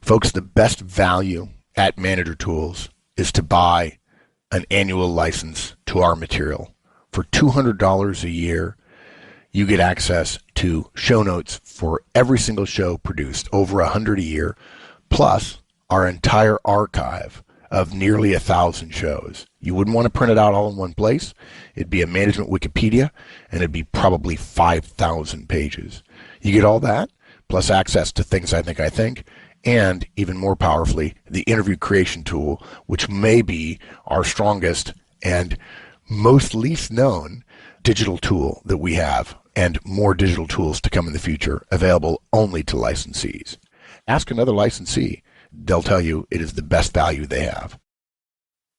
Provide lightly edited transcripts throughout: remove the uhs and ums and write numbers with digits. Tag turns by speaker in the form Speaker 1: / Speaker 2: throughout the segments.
Speaker 1: Folks, the best value at Manager Tools is to buy an annual license to our material. For $200 a year, you get access to show notes for every single show produced, over 100 a year, plus our entire archive of nearly 1,000 shows. You wouldn't want to print it out all in one place. It'd be a management Wikipedia, and it'd be probably 5,000 pages. You get all that, plus access to Things I Think, and even more powerfully, the interview creation tool, which may be our strongest and most least known digital tool that we have, and more digital tools to come in the future, available only to licensees. Ask another licensee. They'll tell you it is the best value they have.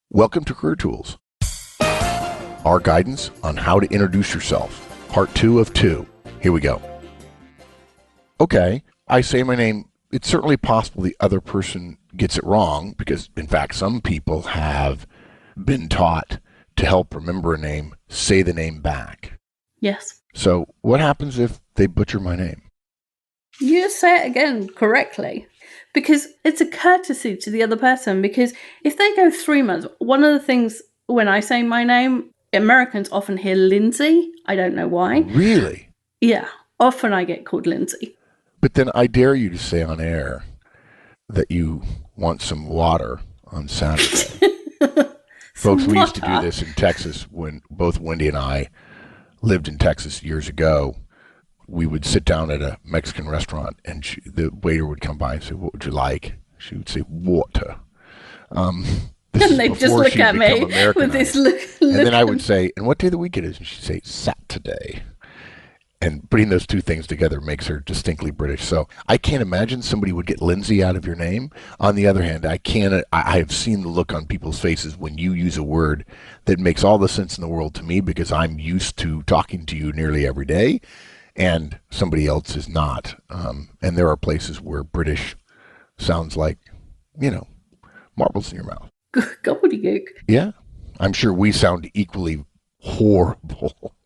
Speaker 1: Welcome to Career Tools, our guidance on how to introduce yourself. Part 2 of 2. Here we go. Okay, I say my name. It's certainly possible the other person gets it wrong because, in fact, some people have been taught to help remember a name, say the name back.
Speaker 2: Yes.
Speaker 1: So what happens if they butcher my name?
Speaker 2: You just say it again correctly because it's a courtesy to the other person. Because if they go 3 months, one of the things when I say my name, Americans often hear Lindsay. I don't know why.
Speaker 1: Really?
Speaker 2: Yeah. Often I get called Lindsay.
Speaker 1: But then I dare you to say on air that you want some water on Saturday. Folks, we used to do this in Texas when both Wendy and I lived in Texas years ago. We would sit down at a Mexican restaurant and the waiter would come by and say, "What would you like?" She would say, "Water."
Speaker 2: And they'd just look at me with this look.
Speaker 1: And then I would say, "And what day of the week it is?" And she'd say, "Saturday." And putting those two things together makes her distinctly British. So I can't imagine somebody would get Lindsay out of your name. On the other hand, I have seen the look on people's faces when you use a word that makes all the sense in the world to me because I'm used to talking to you nearly every day and somebody else is not. And there are places where British sounds like, marbles in your mouth.
Speaker 2: Gobbledygook.
Speaker 1: Yeah. I'm sure we sound equally horrible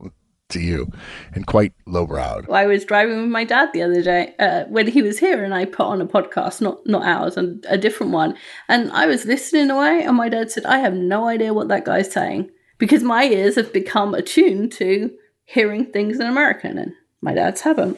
Speaker 1: to you and quite lowbrow.
Speaker 2: I was driving with my dad the other day when he was here, and I put on a podcast, not ours, and a different one, and I was listening away, and my dad said, "I have no idea what that guy's saying," because my ears have become attuned to hearing things in American, and my dad's haven't.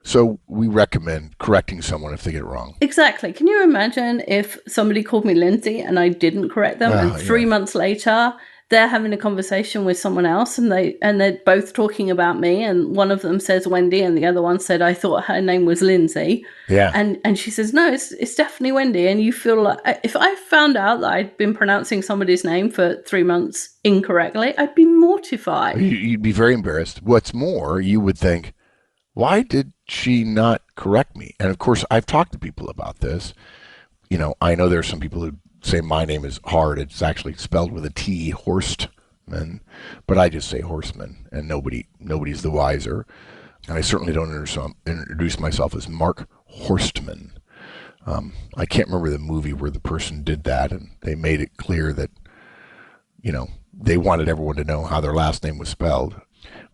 Speaker 1: So we recommend correcting someone if they get it wrong.
Speaker 2: Exactly. Can you imagine if somebody called me Lindsay and I didn't correct them, and 3 months later they're having a conversation with someone else and they're both talking about me, and one of them says Wendy and the other one said I thought her name was Lindsay.
Speaker 1: Yeah.
Speaker 2: And she says, "No, it's definitely Wendy." And you feel like if I found out that I'd been pronouncing somebody's name for 3 months incorrectly, I'd be mortified.
Speaker 1: You'd be very embarrassed. What's more, you would think, why did she not correct me? And of course, I've talked to people about this. I know there are some people who say my name is hard. It's actually spelled with a T, Horstman, but I just say Horseman, and nobody's the wiser. And I certainly don't introduce myself as Mark Horstman. I can't remember the movie where the person did that, and they made it clear that, they wanted everyone to know how their last name was spelled.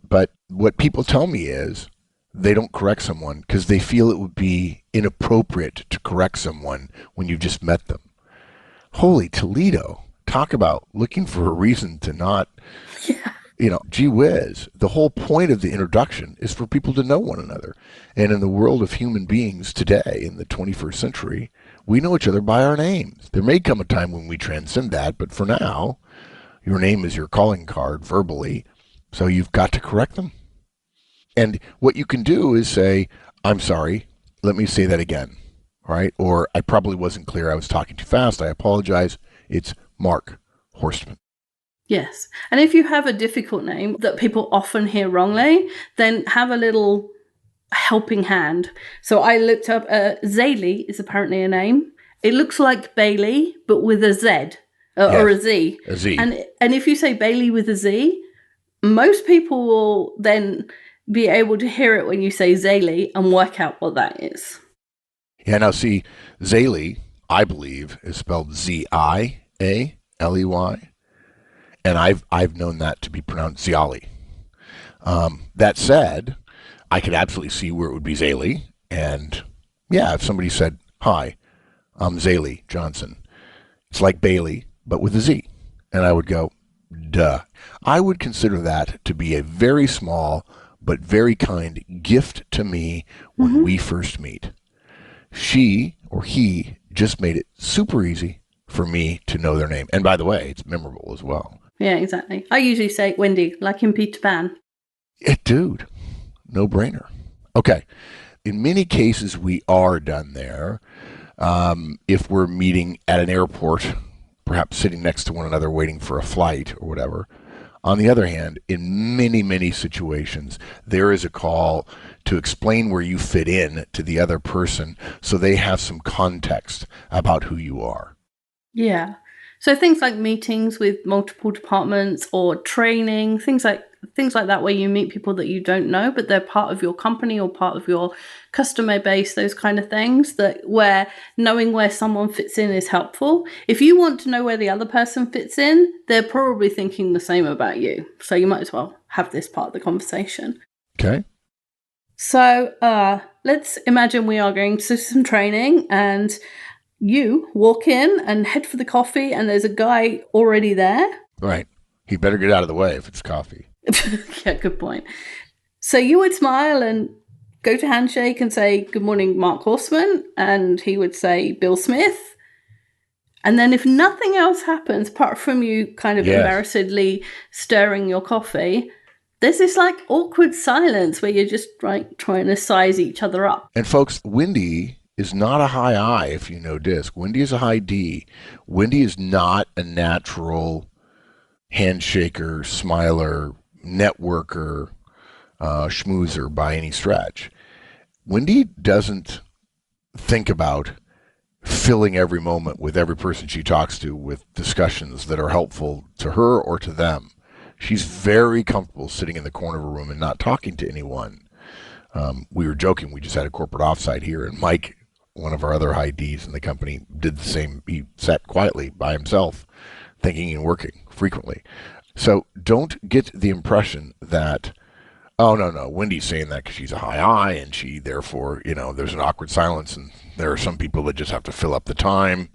Speaker 1: But what people tell me is they don't correct someone because they feel it would be inappropriate to correct someone when you've just met them. Holy Toledo. Talk about looking for a reason to not, gee whiz. The whole point of the introduction is for people to know one another. And in the world of human beings today, in the 21st century, we know each other by our names. There may come a time when we transcend that, but for now, your name is your calling card verbally, so you've got to correct them. And what you can do is say, "I'm sorry, let me say that again." Right? Or "I probably wasn't clear. I was talking too fast. I apologize. It's Mark Horstman."
Speaker 2: Yes. And if you have a difficult name that people often hear wrongly, then have a little helping hand. So I looked up, Zaley is apparently a name. It looks like Bailey, but with a Z or a Z.
Speaker 1: A Z.
Speaker 2: And if you say Bailey with a Z, most people will then be able to hear it when you say Zaley and work out what that is.
Speaker 1: Yeah, now see, Zaley, I believe, is spelled Zialey, and I've known that to be pronounced Ziali. That said, I could absolutely see where it would be Zaley, and yeah, if somebody said, "Hi, I'm Zaley Johnson. It's like Bailey, but with a Z. And I would go, duh. I would consider that to be a very small but very kind gift to me when we first meet. She or he just made it super easy for me to know their name. And by the way, it's memorable as well.
Speaker 2: Yeah, exactly. I usually say Wendy, like in Peter Pan.
Speaker 1: Dude, no brainer. Okay. In many cases, we are done there. If we're meeting at an airport, perhaps sitting next to one another waiting for a flight or whatever. On the other hand, in many, many situations, there is a call to explain where you fit in to the other person so they have some context about who you are.
Speaker 2: Yeah. So things like meetings with multiple departments or training, things like that where you meet people that you don't know, but they're part of your company or part of your customer base, those kind of things, that where knowing where someone fits in is helpful. If you want to know where the other person fits in, they're probably thinking the same about you. So you might as well have this part of the conversation.
Speaker 1: Okay.
Speaker 2: So let's imagine we are going to some training and you walk in and head for the coffee and there's a guy already there.
Speaker 1: Right. He better get out of the way if it's coffee.
Speaker 2: Yeah, good point. So you would smile and go to handshake and say, good morning, Mark Horstman. And he would say, Bill Smith. And then if nothing else happens, apart from you kind of embarrassedly stirring your coffee, there's this like awkward silence where you're just like trying to size each other up.
Speaker 1: And folks, Wendy is not a high I if you know DISC. Wendy is a high D. Wendy is not a natural handshaker, smiler, networker, schmoozer by any stretch. Wendy doesn't think about filling every moment with every person she talks to with discussions that are helpful to her or to them. She's very comfortable sitting in the corner of a room and not talking to anyone. We were joking. We just had a corporate offsite here, and Mike, one of our other high Ds in the company, did the same. He sat quietly by himself, thinking and working frequently. So don't get the impression that, oh, no, Wendy's saying that because she's a high I, and she, therefore, there's an awkward silence, and there are some people that just have to fill up the time,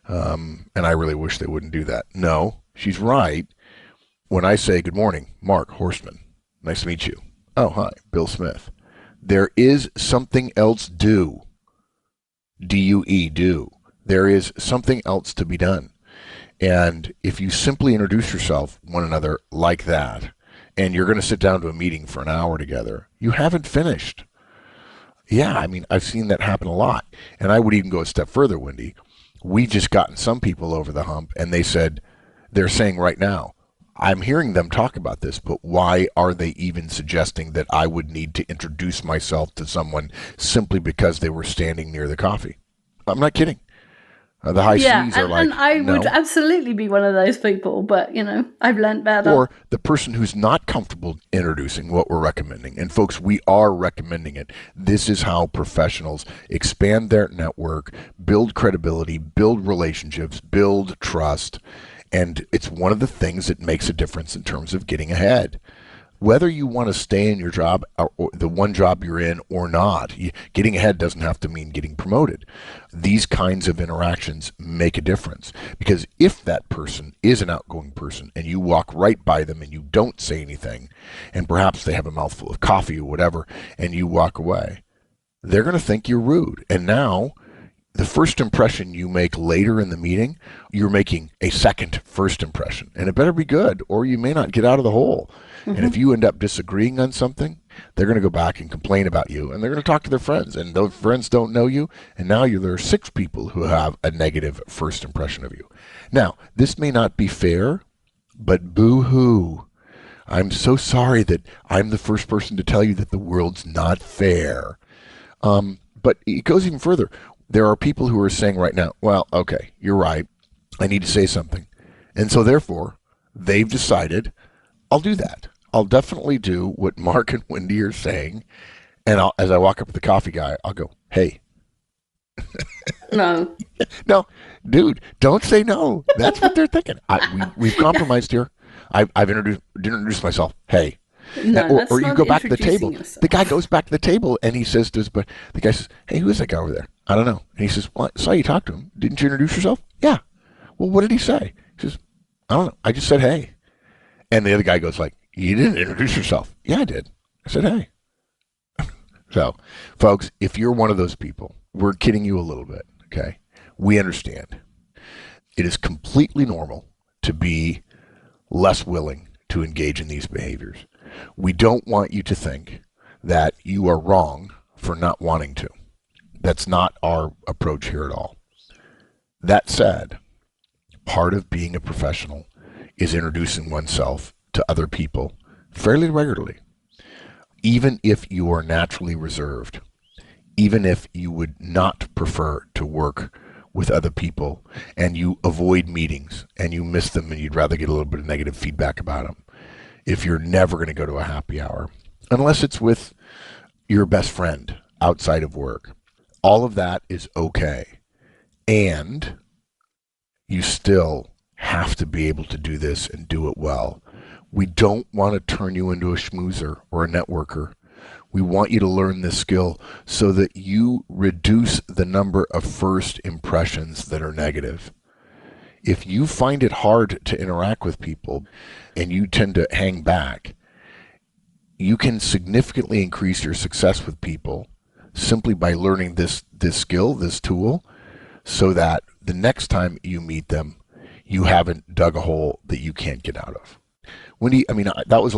Speaker 1: and I really wish they wouldn't do that. No, she's right. When I say, good morning, Mark Horstman, nice to meet you. Oh, hi, Bill Smith. There is something else due. D-U-E, do. There is something else to be done. And if you simply introduce yourself one another like that, and you're going to sit down to a meeting for an hour together, you haven't finished. Yeah, I mean, I've seen that happen a lot. And I would even go a step further, Wendy. We just gotten some people over the hump, and they're saying right now, I'm hearing them talk about this, but why are they even suggesting that I would need to introduce myself to someone simply because they were standing near the coffee? I'm not kidding. The high C's are like,
Speaker 2: and I
Speaker 1: no.
Speaker 2: would absolutely be one of those people, but, I've learned better.
Speaker 1: Or the person who's not comfortable introducing what we're recommending. And folks, we are recommending it. This is how professionals expand their network, build credibility, build relationships, build trust. And it's one of the things that makes a difference in terms of getting ahead. Whether you want to stay in your job or the one job you're in or not, getting ahead doesn't have to mean getting promoted. These kinds of interactions make a difference, because if that person is an outgoing person and you walk right by them and you don't say anything, and perhaps they have a mouthful of coffee or whatever, and you walk away, they're going to think you're rude. And now the first impression you make later in the meeting, you're making a second first impression, and it better be good or you may not get out of the hole. And if you end up disagreeing on something, they're going to go back and complain about you, and they're going to talk to their friends, and those friends don't know you, and now there are 6 people who have a negative first impression of you. Now, this may not be fair, but boo-hoo. I'm so sorry that I'm the first person to tell you that the world's not fair. But it goes even further. There are people who are saying right now, well, okay, you're right. I need to say something. And so therefore, they've decided, I'll do that. I'll definitely do what Mark and Wendy are saying. And as I walk up to the coffee guy, I'll go, hey.
Speaker 2: No.
Speaker 1: No, dude, don't say no. That's what they're thinking. We've compromised here. I've introduced myself. Hey.
Speaker 2: No,
Speaker 1: or you go back to the table.
Speaker 2: yourself.
Speaker 1: The guy goes back to the table and he says to the guy says, hey, who is that guy over there? I don't know. And he says, well, I saw you talk to him. Didn't you introduce yourself? Yeah. Well, what did he say? He says, I don't know. I just said, hey. And the other guy goes like, you didn't introduce yourself. Yeah, I did. I said, hey. So, folks, if you're one of those people, we're kidding you a little bit, okay? We understand. It is completely normal to be less willing to engage in these behaviors. We don't want you to think that you are wrong for not wanting to. That's not our approach here at all. That said, part of being a professional is introducing oneself to other people fairly regularly. Even if you are naturally reserved, even if you would not prefer to work with other people and you avoid meetings and you miss them and you'd rather get a little bit of negative feedback about them, if you're never going to go to a happy hour, unless it's with your best friend outside of work, all of that is okay. And you still have to be able to do this and do it well. We don't want to turn you into a schmoozer or a networker. We want you to learn this skill so that you reduce the number of first impressions that are negative. If you find it hard to interact with people and you tend to hang back, you can significantly increase your success with people simply by learning this skill, this tool, so that the next time you meet them, you haven't dug a hole that you can't get out of. Wendy, that was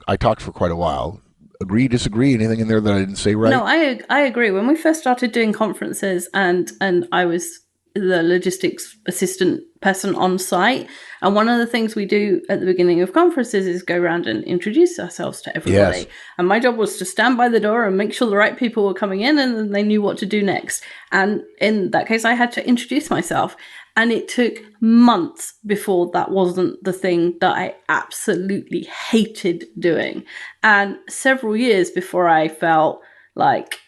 Speaker 1: I talked for quite a while. Agree, disagree? Anything in there that I didn't say right?
Speaker 2: No, I agree. When we first started doing conferences and I was the logistics assistant person on site, and one of the things we do at the beginning of conferences is go around and introduce ourselves to everybody. Yes. And my job was to stand by the door and make sure the right people were coming in and then they knew what to do next. And in that case, I had to introduce myself. And it took months before that wasn't the thing that I absolutely hated doing. And several years before I felt like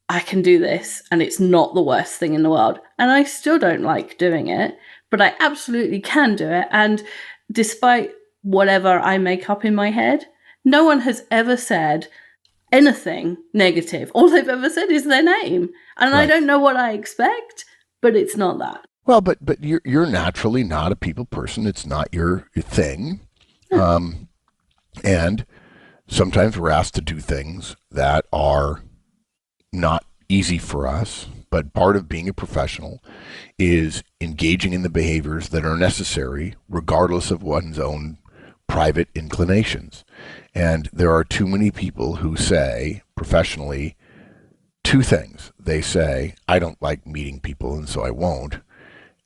Speaker 2: I can do this and it's not the worst thing in the world. And I still don't like doing it, but I absolutely can do it. And despite whatever I make up in my head, no one has ever said anything negative. All they've ever said is their name. And right. I don't know what I expect, but it's not that.
Speaker 1: Well, but you're naturally not a people person. It's not your thing. And sometimes we're asked to do things that are not easy for us. But part of being a professional is engaging in the behaviors that are necessary, regardless of one's own private inclinations. And there are too many people who say professionally two things. They say, I don't like meeting people, and so I won't.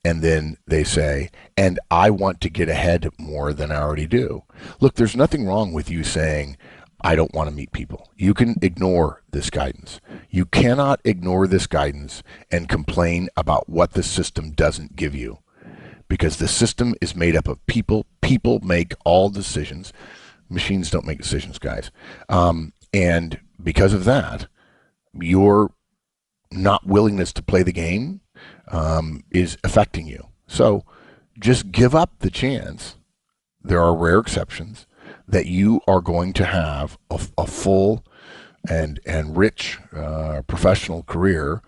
Speaker 1: And then they say, and I want to get ahead more than I already do. Look, there's nothing wrong with you saying, I don't want to meet people. You can ignore this guidance. You cannot ignore this guidance and complain about what the system doesn't give you. Because the system is made up of people. People make all decisions. Machines don't make decisions, guys. And because of that, your not willingness to play the game is affecting you. So just give up the chance. There are rare exceptions that you are going to have a full and rich professional career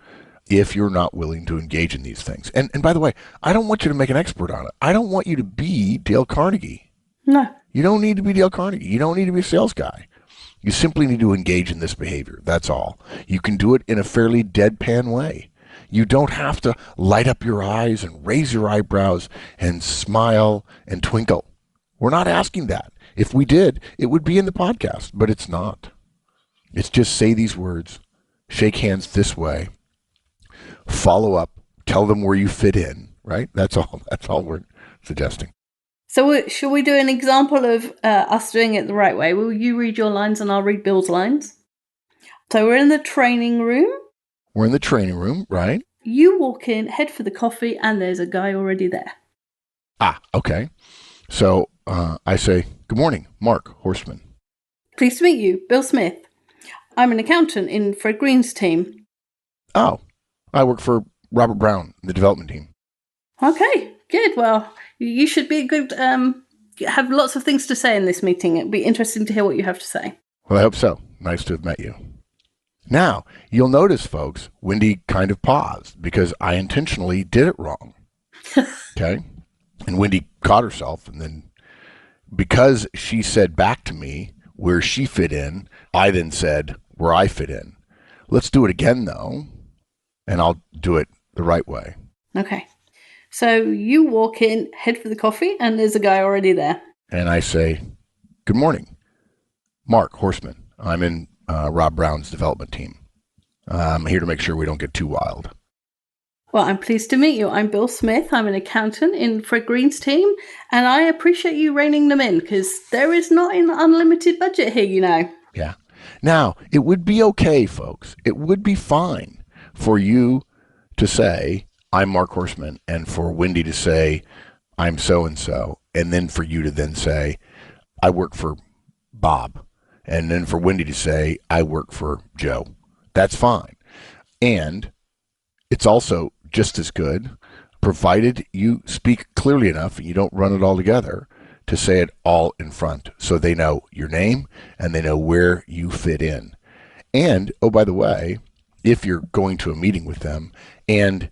Speaker 1: if you're not willing to engage in these things. And by the way, I don't want you to make an expert on it. I don't want you to be Dale Carnegie.
Speaker 2: No.
Speaker 1: You don't need to be Dale Carnegie. You don't need to be a sales guy. You simply need to engage in this behavior. That's all. You can do it in a fairly deadpan way. You don't have to light up your eyes and raise your eyebrows and smile and twinkle. We're not asking that. If we did, it would be in the podcast, but it's not. It's just say these words, shake hands this way, follow up, tell them where you fit in, right? That's all we're suggesting.
Speaker 2: So should we do an example of us doing it the right way? Will you read your lines and I'll read Bill's lines? So we're in the training room.
Speaker 1: We're in the training room, right?
Speaker 2: You walk in, head for the coffee, and there's a guy already there.
Speaker 1: Ah, okay. So I say, good morning, Mark Horstman.
Speaker 2: Pleased to meet you, Bill Smith. I'm an accountant in Fred Green's team.
Speaker 1: Oh, I work for Robert Brown, the development team.
Speaker 2: Okay, good. Well, you should be a good, have lots of things to say in this meeting. It'd be interesting to hear what you have to say.
Speaker 1: Well, I hope so. Nice to have met you. Now, you'll notice, folks, Wendy kind of paused because I intentionally did it wrong. Okay? And Wendy caught herself, and then because she said back to me where she fit in, I then said where I fit in. Let's do it again, though, and I'll do it the right way.
Speaker 2: Okay. So you walk in, head for the coffee, and there's a guy already there.
Speaker 1: And I say, good morning, Mark Horstman. I'm in Rob Brown's development team. I'm here to make sure we don't get too wild.
Speaker 2: Well, I'm pleased to meet you. I'm Bill Smith. I'm an accountant in Fred Green's team, and I appreciate you reining them in because there is not an unlimited budget here, you know.
Speaker 1: Yeah. Now, it would be okay, folks. It would be fine for you to say, I'm Mark Horstman, and for Wendy to say, I'm so-and-so, and then for you to then say, I work for Bob, and then for Wendy to say, I work for Joe. That's fine. And it's also just as good, provided you speak clearly enough and you don't run it all together, to say it all in front so they know your name and they know where you fit in. And, oh, by the way, if you're going to a meeting with them and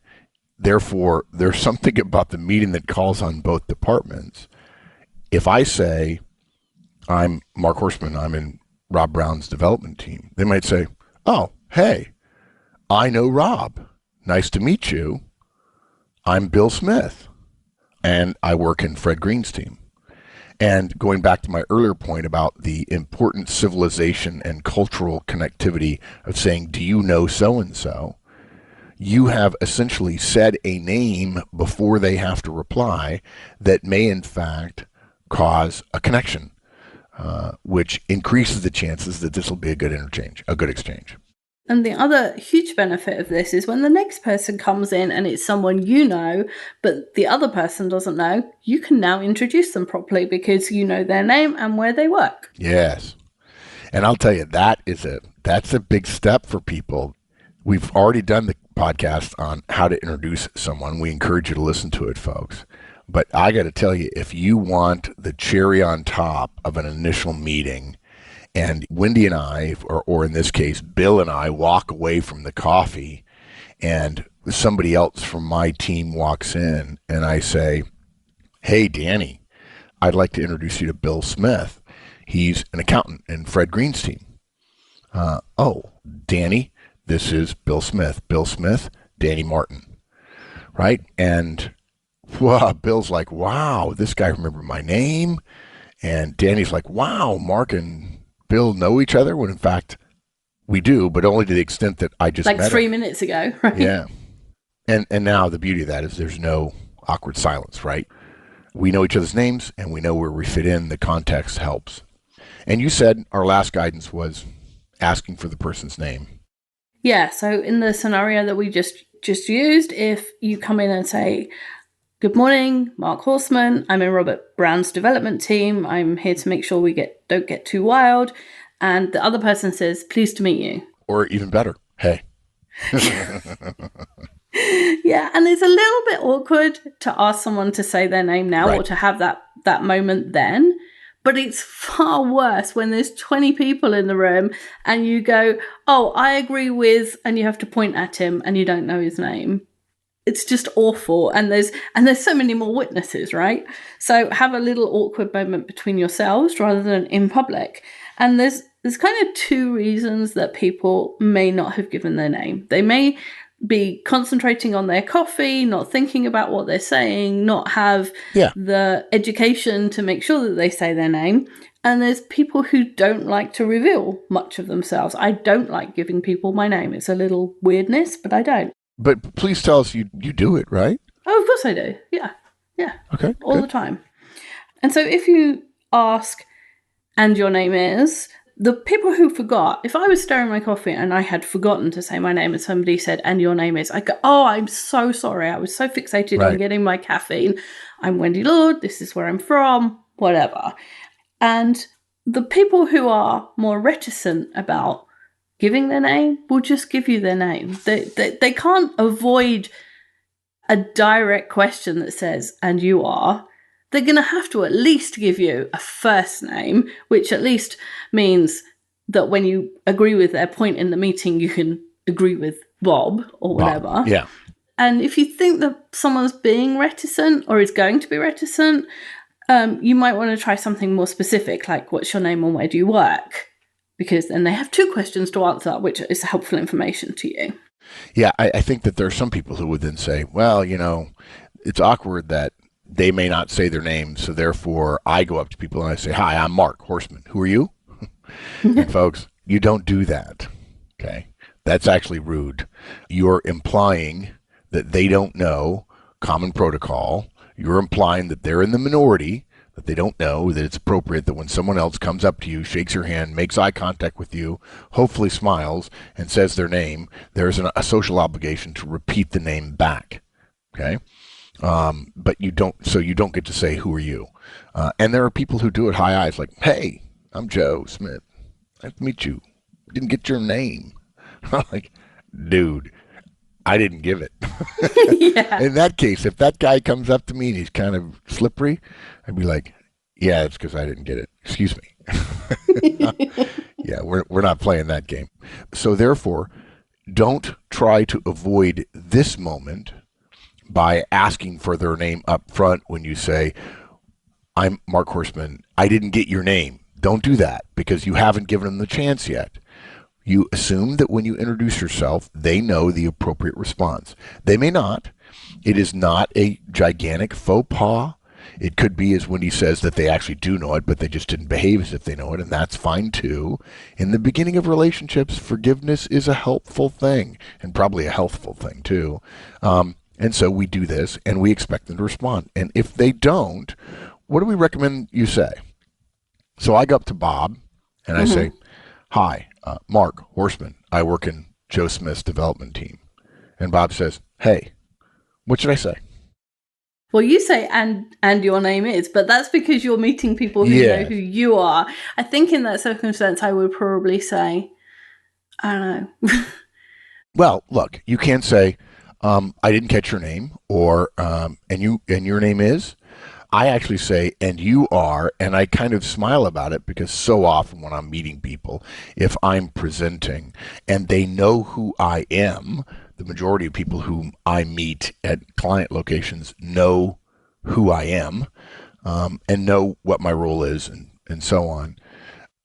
Speaker 1: therefore there's something about the meeting that calls on both departments, if I say, I'm Mark Horstman, I'm in Rob Brown's development team, they might say, oh, hey, I know Rob. Nice to meet you. I'm Bill Smith, and I work in Fred Green's team. And going back to my earlier point about the important civilization and cultural connectivity of saying, do you know so-and-so? You have essentially said a name before they have to reply that may, in fact, cause a connection, which increases the chances that this will be a good exchange.
Speaker 2: And the other huge benefit of this is when the next person comes in and it's someone you know, but the other person doesn't know, you can now introduce them properly because you know their name and where they work.
Speaker 1: Yes. And I'll tell you, that's a big step for people. We've already done the podcast on how to introduce someone. We encourage you to listen to it, folks. But I got to tell you, if you want the cherry on top of an initial meeting, and Wendy and I, or in this case, Bill and I, walk away from the coffee and somebody else from my team walks in and I say, hey, Danny, I'd like to introduce you to Bill Smith. He's an accountant in Fred Green's team. Oh, Danny, this is Bill Smith. Bill Smith, Danny Martin, right? And Bill's like, wow, this guy remembered my name. And Danny's like, wow, Mark and Bill know each other, when in fact we do, but only to the extent that I just
Speaker 2: like
Speaker 1: met
Speaker 2: 3 minutes ago, right?
Speaker 1: Yeah. And now the beauty of that is there's no awkward silence, right? We know each other's names and we know where we fit in. The context helps. And you said our last guidance was asking for the person's name.
Speaker 2: Yeah. So in the scenario that we just used, if you come in and say, good morning, Mark Horstman. I'm in Robert Brown's development team. I'm here to make sure we don't get too wild. And the other person says, pleased to meet you.
Speaker 1: Or even better, hey.
Speaker 2: Yeah, and it's a little bit awkward to ask someone to say their name now, right, or to have that moment then. But it's far worse when there's 20 people in the room and you go, oh, I agree with, and you have to point at him and you don't know his name. It's just awful. And there's so many more witnesses, right? So have a little awkward moment between yourselves rather than in public. And there's kind of two reasons that people may not have given their name. They may be concentrating on their coffee, not thinking about what they're saying, not have the education to make sure that they say their name. And there's people who don't like to reveal much of themselves. I don't like giving people my name. It's a little weirdness, but I don't.
Speaker 1: But please tell us you do it, right?
Speaker 2: Oh, of course I do. Yeah.
Speaker 1: Okay.
Speaker 2: All the time. And so if you ask, and your name is, the people who forgot, if I was stirring my coffee and I had forgotten to say my name and somebody said, and your name is, I go, oh, I'm so sorry. I was so fixated on getting my caffeine. I'm Wendy Lord. This is where I'm from, whatever. And the people who are more reticent about giving their name will just give you their name. They can't avoid a direct question that says, and you are. They're going to have to at least give you a first name, which at least means that when you agree with their point in the meeting, you can agree with Bob or whatever.
Speaker 1: Bob. Yeah.
Speaker 2: And if you think that someone's being reticent or is going to be reticent, you might want to try something more specific, like what's your name and where do you work? Because then they have 2 questions to answer, which is helpful information to you.
Speaker 1: Yeah, I think that there are some people who would then say, well, it's awkward that they may not say their name, so therefore I go up to people and I say, hi, I'm Mark Horstman. Who are you? And folks, you don't do that, okay? That's actually rude. You're implying that they don't know common protocol. You're implying that they're in the minority, that they don't know that it's appropriate that when someone else comes up to you, shakes your hand, makes eye contact with you, hopefully smiles, and says their name, there's a social obligation to repeat the name back, okay? But you don't get to say, who are you? And there are people who do it high eyes, like, hey, I'm Joe Smith. Nice to meet you. Didn't get your name. Like, dude, I didn't give it.
Speaker 2: Yeah.
Speaker 1: In that case, if that guy comes up to me and he's kind of slippery, I'd be like, yeah, it's because I didn't get it. Excuse me. Yeah, we're not playing that game. So therefore, don't try to avoid this moment by asking for their name up front when you say, I'm Mark Horstman. I didn't get your name. Don't do that because you haven't given them the chance yet. You assume that when you introduce yourself, they know the appropriate response. They may not. It is not a gigantic faux pas. It could be as when he says that they actually do know it, but they just didn't behave as if they know it, and that's fine too. In the beginning of relationships, forgiveness is a helpful thing, and probably a healthful thing too. And so we do this, and we expect them to respond. And if they don't, what do we recommend you say? So I go up to Bob, and I say, hi, Mark Horstman. I work in Joe Smith's development team. And Bob says, hey, what should I say?
Speaker 2: Well, you say and your name is, but that's because you're meeting people who know who you are. I think in that circumstance, I would probably say, I don't know.
Speaker 1: Well, look, you can say, I didn't catch your name, or and your name is. I actually say, and you are, and I kind of smile about it because so often when I'm meeting people, if I'm presenting and they know who I am, the majority of people whom I meet at client locations know who I am and know what my role is and so on.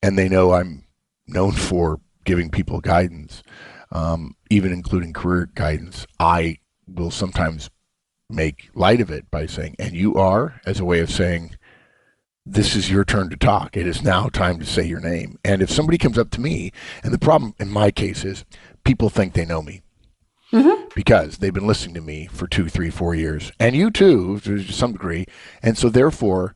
Speaker 1: And they know I'm known for giving people guidance, even including career guidance. I will sometimes make light of it by saying, and you are, as a way of saying, this is your turn to talk. It is now time to say your name. And if somebody comes up to me, and the problem in my case is people think they know me because they've been listening to me for 2, 3, 4 years, and you too, to some degree. And so therefore,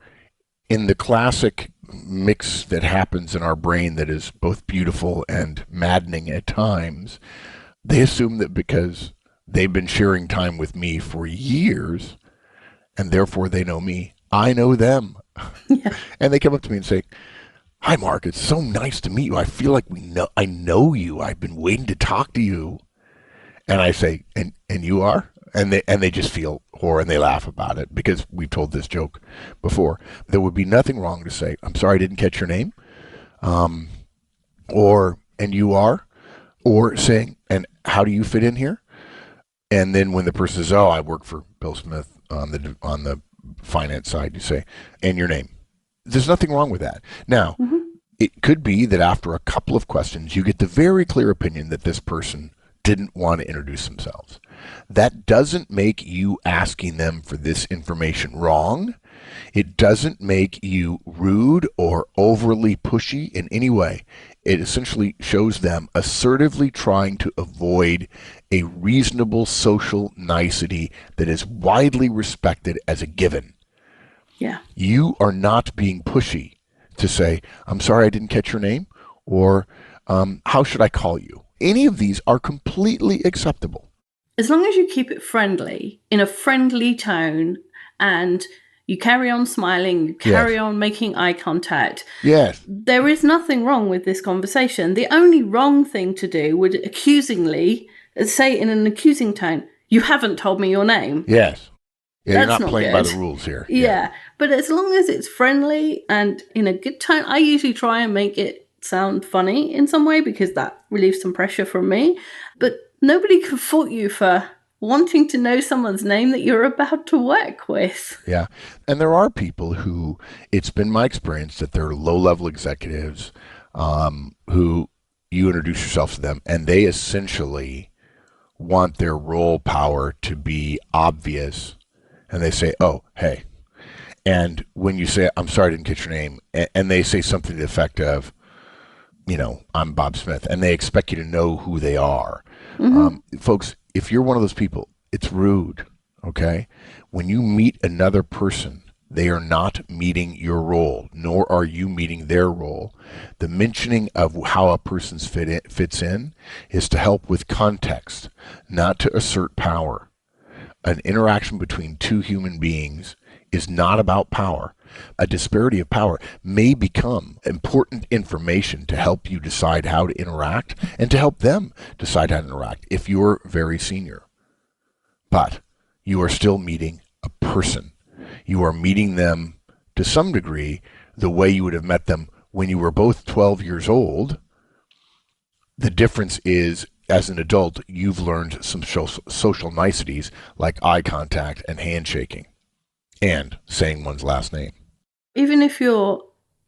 Speaker 1: in the classic mix that happens in our brain that is both beautiful and maddening at times, they assume that because they've been sharing time with me for years, and therefore they know me. I know them.
Speaker 2: Yeah.
Speaker 1: And they come up to me and say, hi, Mark, it's so nice to meet you. I feel like I know you. I've been waiting to talk to you. And I say, and you are? And they just feel horror and they laugh about it because we've told this joke before. There would be nothing wrong to say, I'm sorry I didn't catch your name. Or, and you are? Or saying, and how do you fit in here? And then when the person says, oh, I work for Bill Smith on the finance side, you say, and your name. There's nothing wrong with that. Now, it could be that after a couple of questions, you get the very clear opinion that this person didn't want to introduce themselves. That doesn't make you asking them for this information wrong. It doesn't make you rude or overly pushy in any way. It essentially shows them assertively trying to avoid a reasonable social nicety that is widely respected as a given.
Speaker 2: Yeah.
Speaker 1: You are not being pushy to say, I'm sorry I didn't catch your name, or how should I call you? Any of these are completely acceptable.
Speaker 2: As long as you keep it friendly, in a friendly tone, and you carry on smiling, you carry on making eye contact.
Speaker 1: Yes.
Speaker 2: There is nothing wrong with this conversation. The only wrong thing to do would accusingly say in an accusing tone, you haven't told me your name.
Speaker 1: Yes. Yeah, you're
Speaker 2: That's
Speaker 1: not playing by the rules here.
Speaker 2: Yeah. But as long as it's friendly and in a good tone, I usually try and make it sound funny in some way because that relieves some pressure from me. But nobody can fault you for wanting to know someone's name that you're about to work with.
Speaker 1: Yeah. And there are people who, it's been my experience that they're low-level executives who you introduce yourself to them, and they essentially want their role power to be obvious. And they say, oh, hey. And when you say, I'm sorry I didn't get your name, and they say something to the effect of, I'm Bob Smith, and they expect you to know who they are. Folks, if you're one of those people, it's rude, okay? When you meet another person, they are not meeting your role, nor are you meeting their role. The mentioning of how a person's fits in is to help with context, not to assert power. An interaction between two human beings is not about power. A disparity of power may become important information to help you decide how to interact and to help them decide how to interact if you're very senior. But you are still meeting a person. You are meeting them to some degree the way you would have met them when you were both 12 years old. The difference is, as an adult, you've learned some social niceties like eye contact and handshaking and saying one's last name.
Speaker 2: Even if you're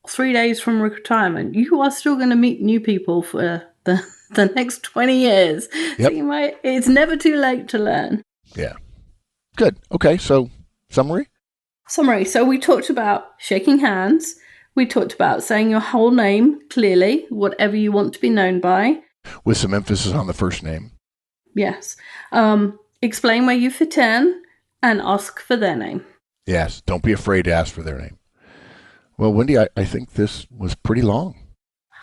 Speaker 2: 3 days from retirement, you are still going to meet new people for the next 20 years.
Speaker 1: Yep.
Speaker 2: So it's never too late to learn.
Speaker 1: Yeah. Good. Okay, so summary?
Speaker 2: Summary. So we talked about shaking hands. We talked about saying your whole name clearly, whatever you want to be known by.
Speaker 1: With some emphasis on the first name.
Speaker 2: Yes. Explain where you fit in and ask for their name.
Speaker 1: Yes. Don't be afraid to ask for their name. Well, Wendy, I think this was pretty long.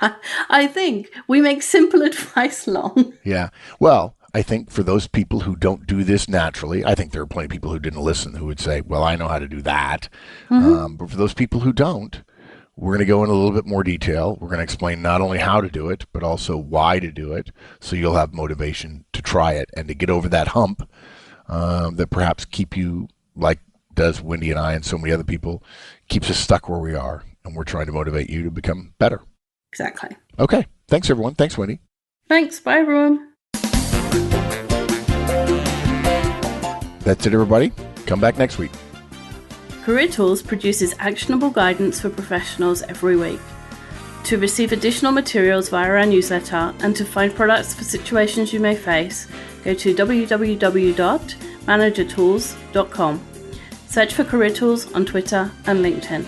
Speaker 2: I think we make simple advice long.
Speaker 1: Yeah. Well, I think for those people who don't do this naturally, I think there are plenty of people who didn't listen who would say, well, I know how to do that. But for those people who don't, we're going to go in a little bit more detail. We're going to explain not only how to do it, but also why to do it. So you'll have motivation to try it and to get over that hump that perhaps keep you, like does Wendy and I and so many other people, keeps us stuck where we are. And we're trying to motivate you to become better.
Speaker 2: Exactly.
Speaker 1: Okay. Thanks, everyone. Thanks, Wendy.
Speaker 2: Thanks. Bye, everyone.
Speaker 1: That's it, everybody. Come back next week.
Speaker 2: Career Tools produces actionable guidance for professionals every week. To receive additional materials via our newsletter and to find products for situations you may face, go to www.managertools.com. Search for Career Tools on Twitter and LinkedIn.